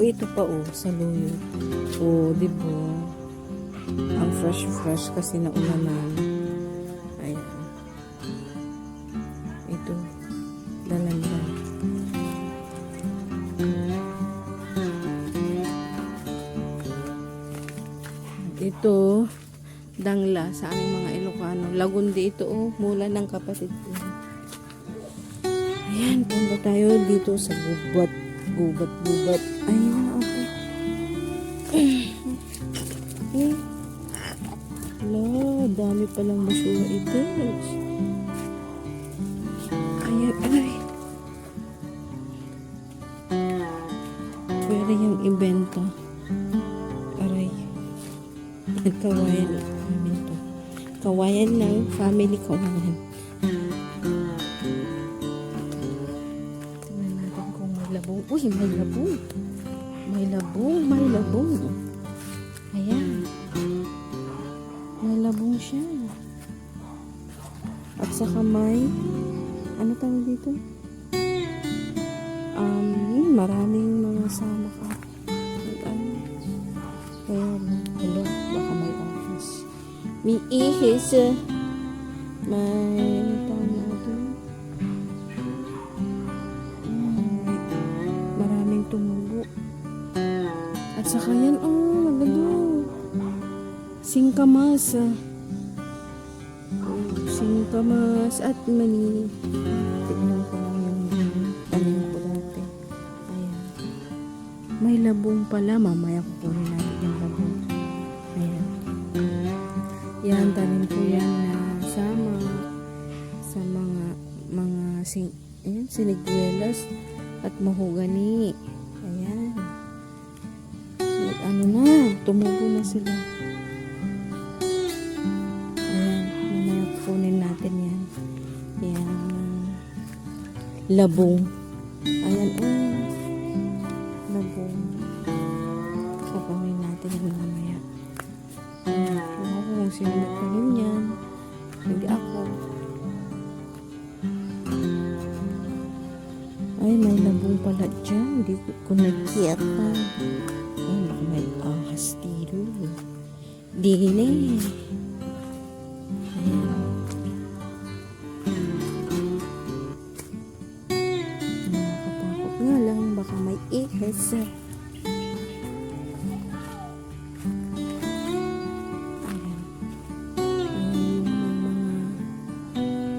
O, ito pa sa luyo. O, diba? Ang fresh kasi na ulanan. Ayan. Ito. Lalanda. Ito, dangla sa aming mga Ilocano. Lagundi ito, mula ng kapatid ko. Ayan, punta tayo dito sa gubat. Ayun, okay. Dami palang basura ito. Ayan, ay. Pwede yung ibenta. Aray. Kawayan namin to. Kawayan ng family kawayan. Tingnan natin kung may labong. Uy, may labong. May labong, may labong. Ayan. May labong siya. At saka may, ano tawag dito? Maraming mga samak at ano. Kaya, hello, baka may ahas. May ihis. May, tawag natin. Maraming tumubo. At saka yan, maganda. Singkamas. Singkamas at mani. Tignan ko lang yung tanim ko dati. Ayan. May labong pala. Mamaya kukunin natin yung labong. Ayan. Yan, tanim ko yan na sama sa mga siniguelas at mahogani. Ayan. Ano na, tumubo na sila. Ayan, mamaya kukunin natin yan. Ayan. Labong. Ayan, labong. Kukunin natin yan mamaya. Kung ako kung sino nagtanim yan, hindi ako. Ay, may labong pala dyan. Hindi ko nagkita. Ay, baka may ahas dito. Dine. Ayan. Nakakatakot nga lang. Baka may ihas. Ayan. Ayan,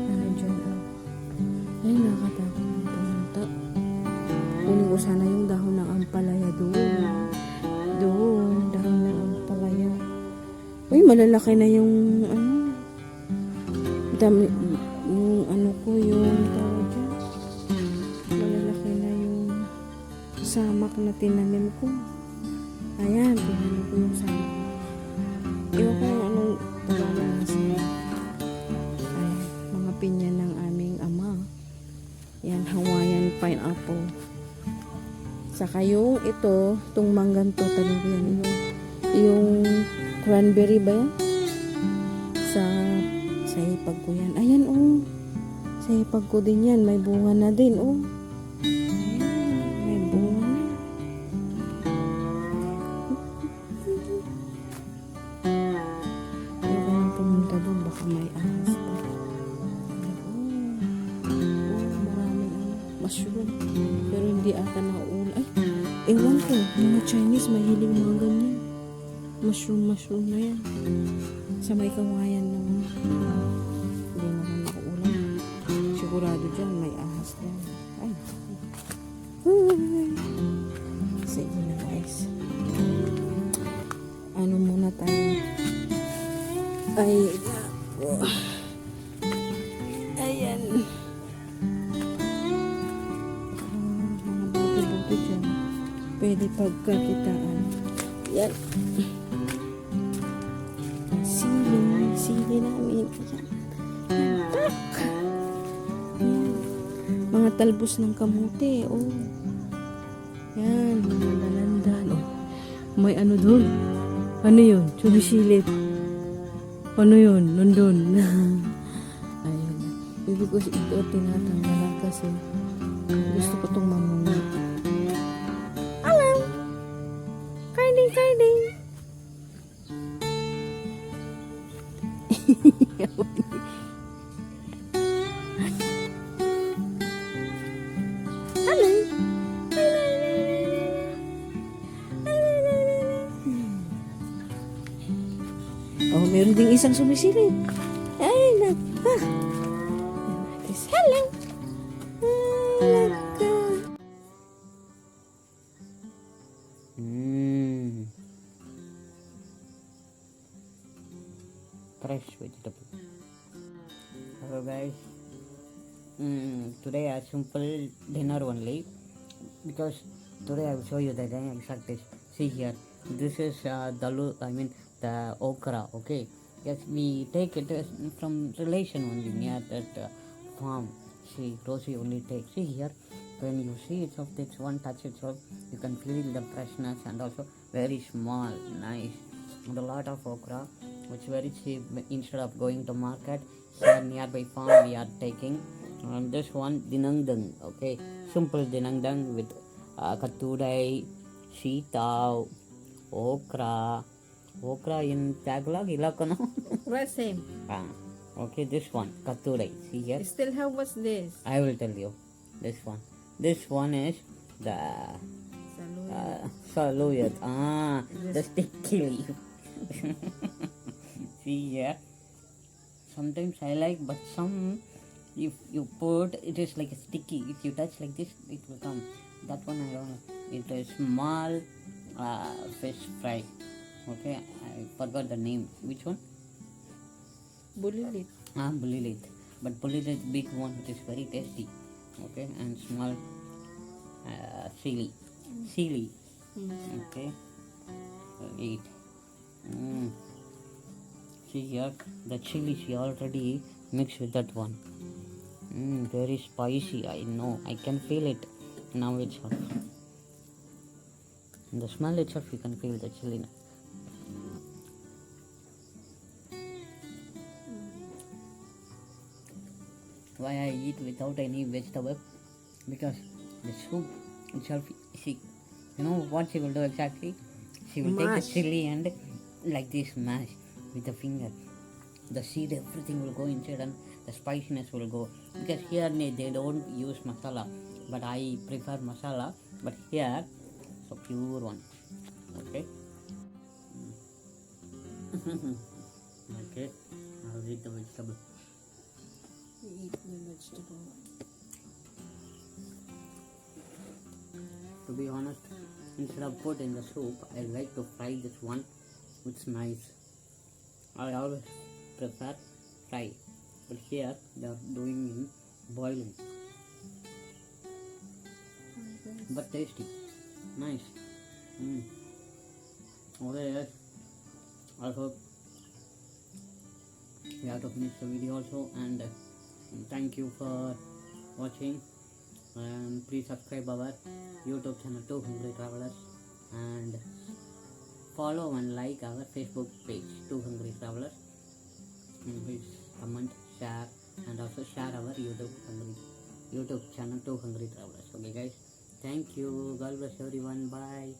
may mga dyan. Ay, nakakatakot ng pumunta. Kunin ko sana yung dahon ng ampalaya doon. Dahon ng ampalaya. Uy, malalaki na yung dami, yung ko, yung tawag dyan. Malalaki na yung samak na tinanim ko. Ayan, tinanim ko yung samak. Iwan ko yung anong tawagan na siya. Ayan, mga pinya ng aming ama. Yan, Hawaiian pineapple. Saka yung itong manggan to, tanim ko yan. Yung cranberry ba yan? Sa hipag ko yan. Ayan, sa hipag ko din yan. May bunga na din, Ayan, may bunga na. Ayaw ko nang pumunta doon. Baka may ahas pa. Maraming mushroom. Pero hindi ata nakaulan. Ay, ewan ko. Mga Chinese, mahiling mga ganyan. Mushroom na yan. Sa may kawayan naman. Hindi naman nakaulan. Sigurado dyan, may ahas dyan. Ay. Sige na guys. Ano muna tayo? Ay, ayan. Mga buti-buti dyan. Pwede pagkakitaan. Yan. Sili namin. Yan. Mga talbos ng kamote. Yan. Mga dalandan. May ano doon. Ano yun? Sumisilip. Ano yun? Nandun. Ayan. Ibig ko ito tinatanggalan kasi gusto ko itong mamungot. Hello! Karding! Meron ding isang sumisilip. Ay, naka. Hello. Naka. Fresh vegetable. Hello guys. Today a simple dinner only because Today I will show you the exact dish. See here, this is the okra. Okay, yes, we take it from relation only near that farm. See, Rosie only takes. See here, when you see itself, it's one touch itself, you can feel the freshness and also very small, nice, and a lot of okra, which very cheap. Instead of going to market, here nearby farm we are taking. And this one dinangdang. Okay, simple dinangdang with katurai, sitaw, okra. Okra in Tagalog, ilakano. Well, same. Okay, this one, katurai. See here? Still have what's this? I will tell you. This one. This one is the saluyat. The sticky leaf. See here? Sometimes I like, but some, if you put, it is like a sticky. If you touch like this, it will come. That one I don't like. It is small fish fry. Okay, I forgot the name. Which one? Bulilit. Bulilit. But bulilit big one, it is very tasty. Okay, and small sealy. Okay, eat. See here, the chili she already mixed with that one. Very spicy. I know. I can feel it now itself. In the smell itself, you can feel the chili. Why I eat without any vegetable? Because the soup itself, she, you know what she will do exactly? She will take Mash. the chili and like this mash with the finger. The seed, everything will go inside and the spiciness will go. Because here they don't use masala, but I prefer masala. But here, so pure one. Okay. Okay. I'll eat the vegetable. Eat the vegetable. To be honest, instead of put in the soup, I like to fry this one. It's nice. I always prefer fry, but here they are doing in boiling. But tasty, nice. Okay, yes. I hope we have to finish the video also, and thank you for watching. And please subscribe our YouTube channel Two Hungry Travelers, and follow and like our Facebook page Two Hungry Travelers, and please comment, share, and also share our YouTube channel Two Hungry Travelers. Okay guys, thank you. God bless everyone. Bye.